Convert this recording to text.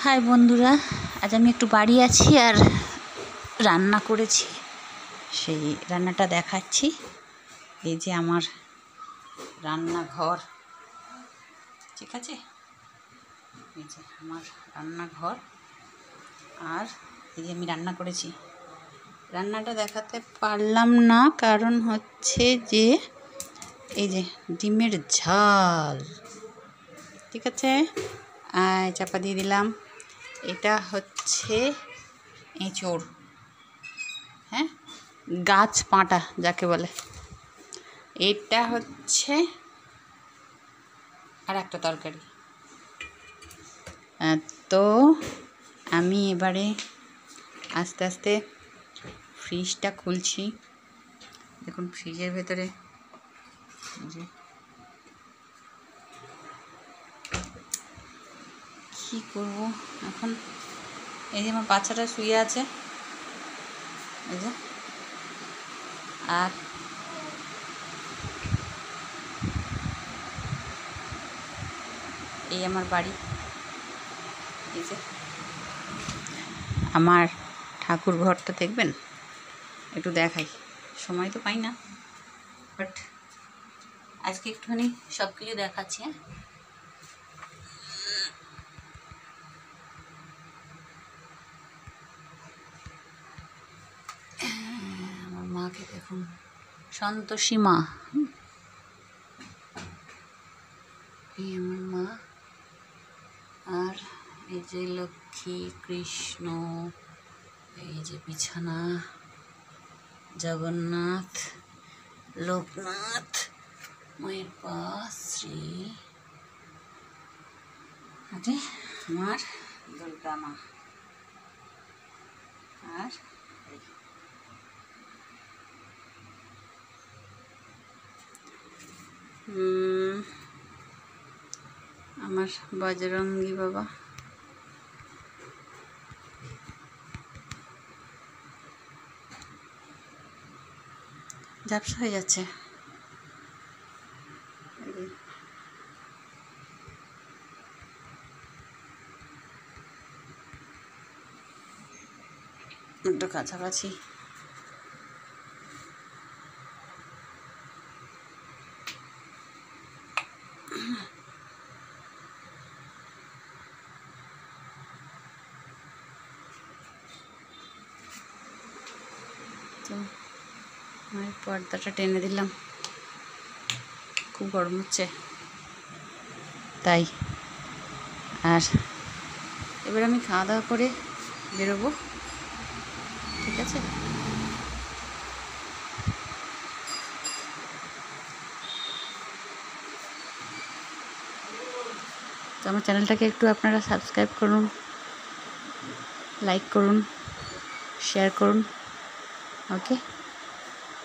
High বন্ধুরা, আজ আমি একটু বাড়ি আছি আর রান্না করেছি, সেই রান্নাটা দেখাচ্ছি। এই যে আমার রান্নাঘর, ঠিক আছে, এই যে আমার রান্নাঘর, আর এই যে আমি রান্না করেছি। রান্নাটা দেখাতে পারলাম না কারণ হচ্ছে যে এই যে ডিমের ঝাল, ঠিক আছে, চাপা দিয়ে দিলাম। এটা হচ্ছে এঁচোড়, হ্যাঁ, গাছ পাঁটা যাকে বলে। এটা হচ্ছে আর একটা তরকারি। তো আমি এবারে আস্তে আস্তে ফ্রিজটা খুলছি। দেখুন ফ্রিজের ভেতরে যে কী করবো এখন। এই যে আমার বাচ্চাটা শুয়ে আছে, এই যে, আর এই আমার বাড়ি, এই যে আমার ঠাকুর ঘরটা দেখবেন, একটু দেখাই। সময় তো পাই না, বাট আজকে একটুখানি সব কিছু দেখাচ্ছি। হ্যাঁ, আমার মাকে দেখুন, সন্তোষী মা, এই আমার মা, আর এই যে লক্ষ্মী কৃষ্ণ, এই যে বিছানা, জগন্নাথ, লোকনাথ, মায়ের পাশ, শ্রী, আরে আমার দুর্গা মা, আর আমার বজরঙ্গী বাবা, ঝাপসা হয়ে যাচ্ছে। একটু কাছাকাছি, তো আমি পর্দাটা টেনে দিলাম, খুব গরম হচ্ছে তাই। আর এবার আমি খাওয়া দাওয়া করে বেরোবো, ঠিক আছে। তো আমার চ্যানেলটাকে একটু আপনারা সাবস্ক্রাইব করুন, লাইক করুন, শেয়ার করুন, ওকে।